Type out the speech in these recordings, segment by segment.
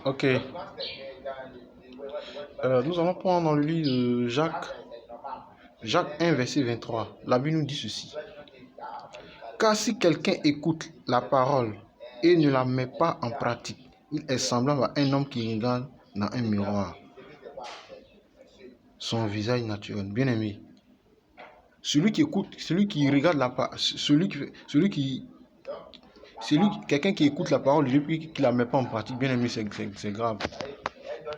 Ok. Nous allons prendre dans le livre de Jacques 1, verset 23. La Bible nous dit ceci. Car si quelqu'un écoute la parole et ne la met pas en pratique, il est semblable à un homme qui regarde dans un miroir son visage naturel. Bien aimé, celui qui écoute, celui qui regarde la parole, quelqu'un qui écoute la parole de Dieu et qui ne la met pas en pratique, bien aimé, c'est grave.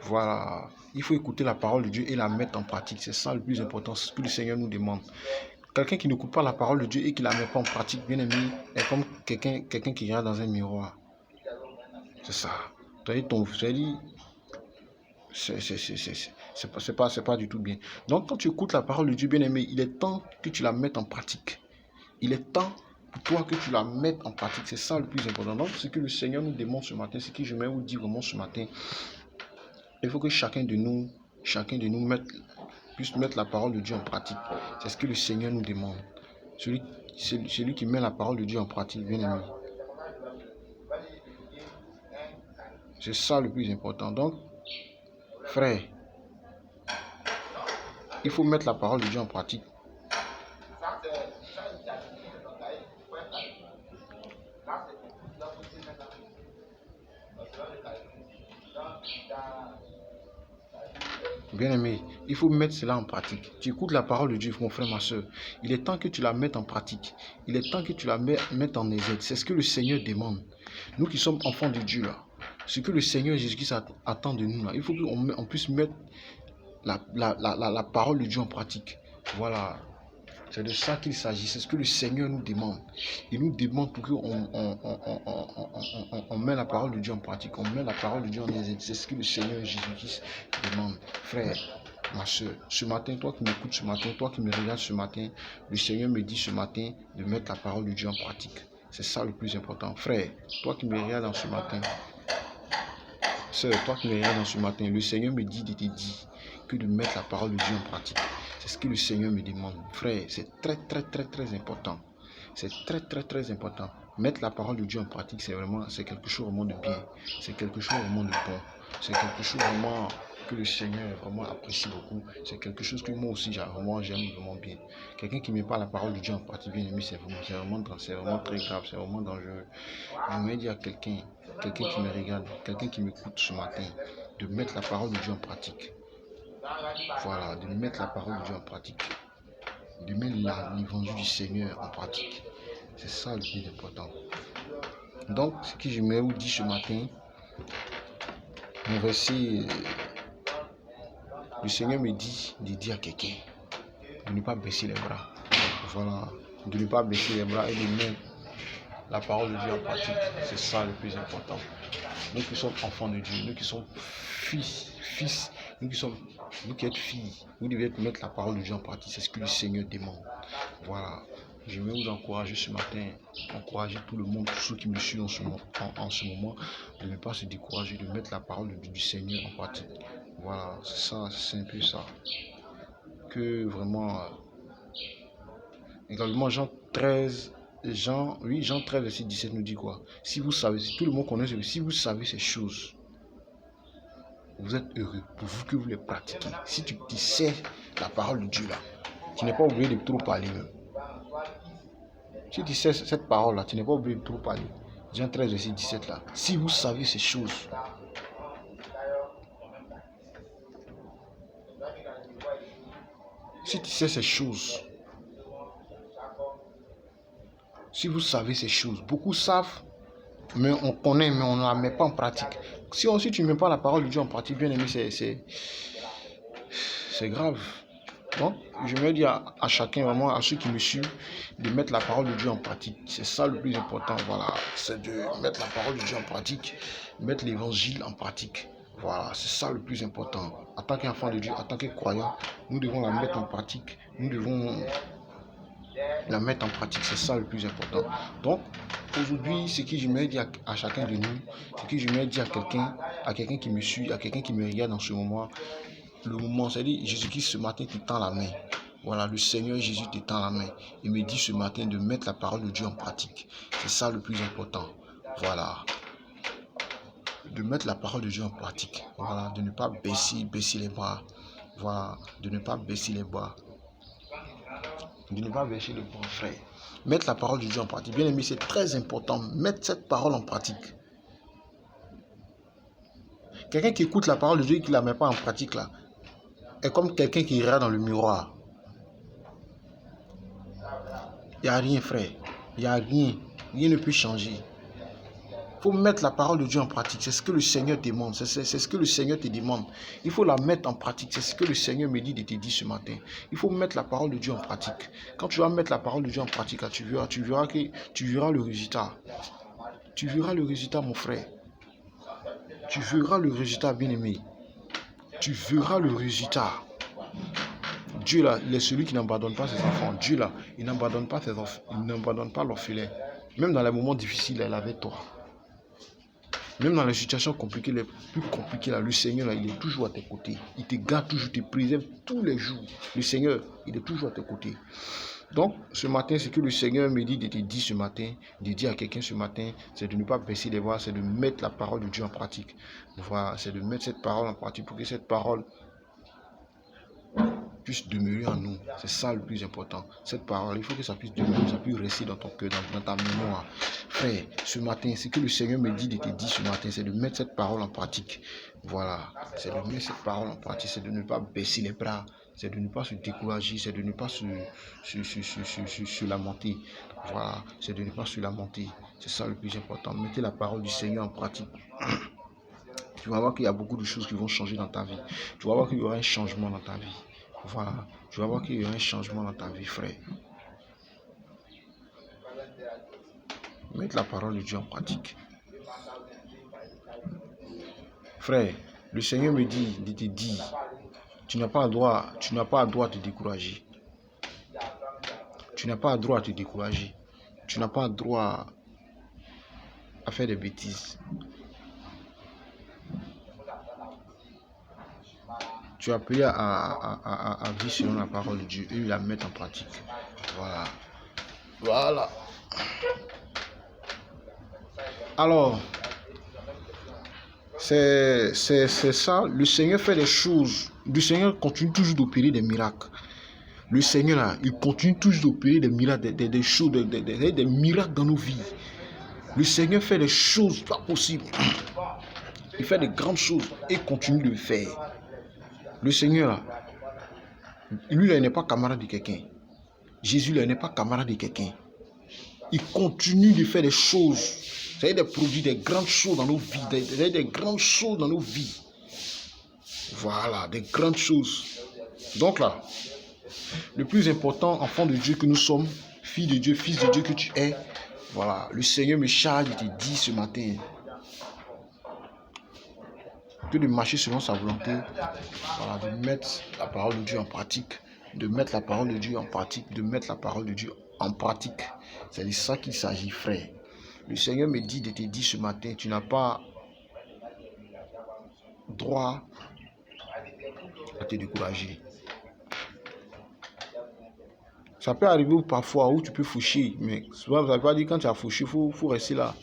Voilà, il faut écouter la parole de Dieu et la mettre en pratique. C'est ça le plus important, c'est ce que le Seigneur nous demande. Quelqu'un qui n'écoute pas la parole de Dieu et qui ne la met pas en pratique, bien aimé, est comme quelqu'un qui regarde dans un miroir. C'est ça. C'est pas du tout bien. Donc, quand tu écoutes la parole de Dieu, bien aimé, il est temps que tu la mettes en pratique. Il est temps pour toi que tu la mettes en pratique. C'est ça le plus important. Donc, ce que le Seigneur nous demande ce matin, ce que je vais vous dire vraiment ce matin, il faut que chacun de nous puisse mettre la parole de Dieu en pratique. C'est ce que le Seigneur nous demande. Celui qui met la parole de Dieu en pratique, bien aimé. C'est ça le plus important. Donc, frère, il faut mettre la parole de Dieu en pratique. Bien aimé, il faut mettre cela en pratique. Tu écoutes la parole de Dieu, mon frère, ma soeur. Il est temps que tu la mettes en pratique. Il est temps que tu la mettes en exergue. C'est ce que le Seigneur demande. Nous qui sommes enfants de Dieu, là, ce que le Seigneur Jésus-Christ attend de nous, là, il faut qu'on puisse mettre la parole de Dieu en pratique. Voilà. C'est de ça qu'il s'agit. C'est ce que le Seigneur nous demande. Il nous demande pour qu'on on met la parole de Dieu en pratique. On met la parole de Dieu en exergue. C'est ce que le Seigneur Jésus-Christ demande. Frère, ma soeur, ce matin, toi qui m'écoutes ce matin, toi qui me regardes ce matin, le Seigneur me dit ce matin de mettre la parole de Dieu en pratique. C'est ça le plus important. Frère, toi qui me regardes ce matin, sœur, toi qui me regardes ce matin, le Seigneur me dit de te dire que de mettre la parole de Dieu en pratique. C'est ce que le Seigneur me demande. Frère, c'est très important. C'est très important. Mettre la parole de Dieu en pratique, c'est quelque chose vraiment de bien. C'est quelque chose vraiment de bon. C'est quelque chose vraiment que le Seigneur vraiment apprécie beaucoup. C'est quelque chose que moi aussi j'aime vraiment bien. Quelqu'un qui ne met pas la parole de Dieu en pratique, bien aimé, c'est vraiment très grave, c'est vraiment dangereux. Je voudrais dire à quelqu'un qui me regarde, quelqu'un qui m'écoute ce matin, de mettre la parole de Dieu en pratique. Voilà, de mettre la parole de Dieu en pratique. De mettre l'évangile du Seigneur en pratique. C'est ça le plus important. Donc, ce que je me vous dire ce matin, mon verset, le Seigneur me dit de dire à quelqu'un de ne pas baisser les bras. Voilà, de ne pas baisser les bras et de mettre la parole de Dieu en pratique. C'est ça le plus important. Nous qui sommes enfants de Dieu, nous qui sommes fils, nous qui êtes filles, vous devez mettre la parole de Dieu en pratique. C'est ce que le Seigneur demande. Voilà. Je vais vous encourager ce matin, encourager tout le monde, tous ceux qui me suivent en ce moment, de ne pas se décourager, de mettre la parole du Seigneur en pratique. Voilà, c'est ça, c'est un peu ça. Que vraiment, également Jean 13, verset 17 nous dit quoi? Si vous savez, si tout le monde connaît, si vous savez ces choses, vous êtes heureux pour vous que vous les pratiquez. Si tu sais la parole de Dieu là, tu n'es pas obligé de trop parler même. Si tu sais cette parole là, tu n'es pas obligé de trop parler. Jean 13, verset 17 là. Si vous savez ces choses, si tu sais ces choses, si vous savez ces choses, beaucoup savent, mais on connaît, mais on ne la met pas en pratique. Si aussi tu ne mets pas la parole de Dieu en pratique, bien aimé, c'est grave. Donc, je vais dire à chacun, vraiment, à ceux qui me suivent, de mettre la parole de Dieu en pratique. C'est ça le plus important, voilà. C'est de mettre la parole de Dieu en pratique, mettre l'évangile en pratique. Voilà, c'est ça le plus important. En tant qu'enfant de Dieu, en tant que croyant, nous devons la mettre en pratique. Nous devons la mettre en pratique. C'est ça le plus important. Donc, aujourd'hui, ce que je vais dire à chacun de nous, ce que je vais dire à quelqu'un qui me suit, à quelqu'un qui me regarde en ce moment, le moment, c'est-à-dire Jésus-Christ ce matin te tend la main. Voilà, le Seigneur Jésus te tend la main. Il me dit ce matin de mettre la parole de Dieu en pratique. C'est ça le plus important. Voilà. de mettre la parole de Dieu en pratique. Voilà, de ne pas baisser les bras. Voilà, de ne pas baisser les bras. De ne pas baisser les bras, frère. Mettre la parole de Dieu en pratique. Bien aimé, c'est très important. Mettre cette parole en pratique. Quelqu'un qui écoute la parole de Dieu et qui ne la met pas en pratique, là, est comme quelqu'un qui regarde dans le miroir. Il n'y a rien, frère. Il n'y a rien. Rien ne peut changer. Il faut mettre la parole de Dieu en pratique. C'est ce que le Seigneur demande. C'est ce que le Seigneur te demande. Il faut la mettre en pratique. C'est ce que le Seigneur me dit de te dire ce matin. Il faut mettre la parole de Dieu en pratique. Quand tu vas mettre la parole de Dieu en pratique, tu verras le résultat. Tu verras le résultat, mon frère. Tu verras le résultat, bien-aimé. Tu verras le résultat. Dieu, là, il est celui qui n'abandonne pas ses enfants. Dieu, là, il n'abandonne pas ses enfants. Il n'abandonne pas l'orphelin. Même dans les moments difficiles, elle avait toi. Même dans les situations compliquées, les plus compliquées, là, le Seigneur, là, il est toujours à tes côtés. Il te garde toujours, il te préserve tous les jours. Le Seigneur, il est toujours à tes côtés. Donc, ce matin, ce que le Seigneur me dit de te dire ce matin, de dire à quelqu'un ce matin, c'est de ne pas baisser les bras, c'est de mettre la parole de Dieu en pratique. Voilà, c'est de mettre cette parole en pratique pour que cette parole puisse demeurer en nous. C'est ça le plus important. Cette parole, il faut que ça puisse demeurer, ça puisse rester dans ton cœur, dans ta mémoire. Frère, ce matin, ce que le Seigneur me dit de te dire ce matin, c'est de mettre cette parole en pratique. Voilà, c'est de mettre cette parole en pratique, c'est de ne pas baisser les bras, c'est de ne pas se décourager, c'est de ne pas se lamenter. Voilà, c'est de ne pas se lamenter. C'est ça le plus important. Mettez la parole du Seigneur en pratique. Tu vas voir qu'il y a beaucoup de choses qui vont changer dans ta vie. Tu vas voir qu'il y aura un changement dans ta vie. Voilà, tu vas voir qu'il y aura un changement dans ta vie, frère. Mettre la parole de Dieu en pratique. Frère, le Seigneur me dit de te dire, tu n'as pas le droit à te décourager. Tu n'as pas le droit à te décourager. Tu n'as pas le droit à faire des bêtises. Tu es appelé à vivre selon la parole de Dieu et la mettre en pratique. Voilà. Voilà. Alors, c'est ça. Le Seigneur fait des choses. Le Seigneur continue toujours d'opérer des miracles. Le Seigneur, là, il continue toujours d'opérer des miracles, des choses, des miracles dans nos vies. Le Seigneur fait des choses pas possibles. Il fait de grandes choses et continue de le faire. Le Seigneur, là, lui, il n'est pas camarade de quelqu'un. Jésus, là, n'est pas camarade de quelqu'un. Il continue de faire des choses. C'est-à-dire de produire des grandes choses dans nos vies. Des grandes choses dans nos vies. Voilà, des grandes choses. Donc là, le plus important, enfant de Dieu que nous sommes, fille de Dieu, fils de Dieu que tu es, voilà, le Seigneur me charge de te dire ce matin que de marcher selon sa volonté, voilà, de mettre la parole de Dieu en pratique, de mettre la parole de Dieu en pratique, de mettre la parole de Dieu en pratique. C'est de ça qu'il s'agit, frère. Le Seigneur me dit de te dire ce matin, tu n'as pas droit à te décourager. Ça peut arriver parfois où tu peux faucher, mais souvent, ça ne veut pas dire quand tu as fauché, il faut rester là.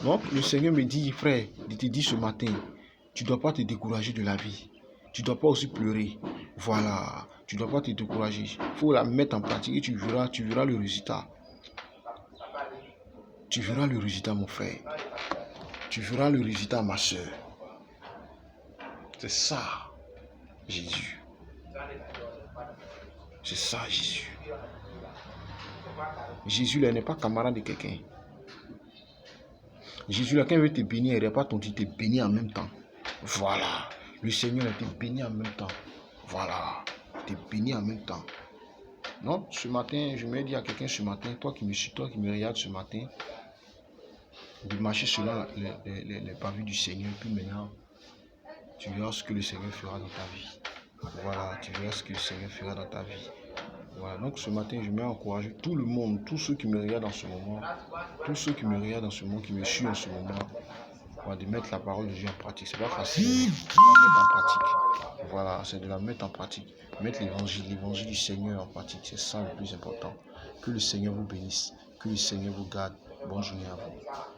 Donc, le Seigneur me dit, frère, de te dire ce matin, tu ne dois pas te décourager de la vie. Tu ne dois pas aussi pleurer. Voilà, tu ne dois pas te décourager. Il faut la mettre en pratique et tu verras le résultat. Tu verras le résultat, mon frère. Tu verras le résultat, ma soeur. C'est ça, Jésus. C'est ça, Jésus. Jésus, là, n'est pas camarade de quelqu'un. Jésus, là, quand il veut te bénir, il n'est pas ton Dieu, il te bénit en même temps. Voilà. Le Seigneur te bénit en même temps. Voilà. Il te bénit en même temps. Donc, ce matin, je me dis à quelqu'un ce matin, toi qui me suis, toi qui me regardes ce matin, de marcher selon les pavés du Seigneur. Puis maintenant, tu verras ce que le Seigneur fera dans ta vie. Voilà, tu verras ce que le Seigneur fera dans ta vie. Voilà, donc ce matin, je m'encourage tout le monde, tous ceux qui me regardent en ce moment, tous ceux qui me regardent en ce moment, qui me suivent en ce moment, voilà, de mettre la parole de Dieu en pratique. C'est pas facile de la mettre en pratique. Voilà, c'est de la mettre en pratique. Mettre l'évangile du Seigneur en pratique, c'est ça le plus important. Que le Seigneur vous bénisse, que le Seigneur vous garde. Bonne journée à vous.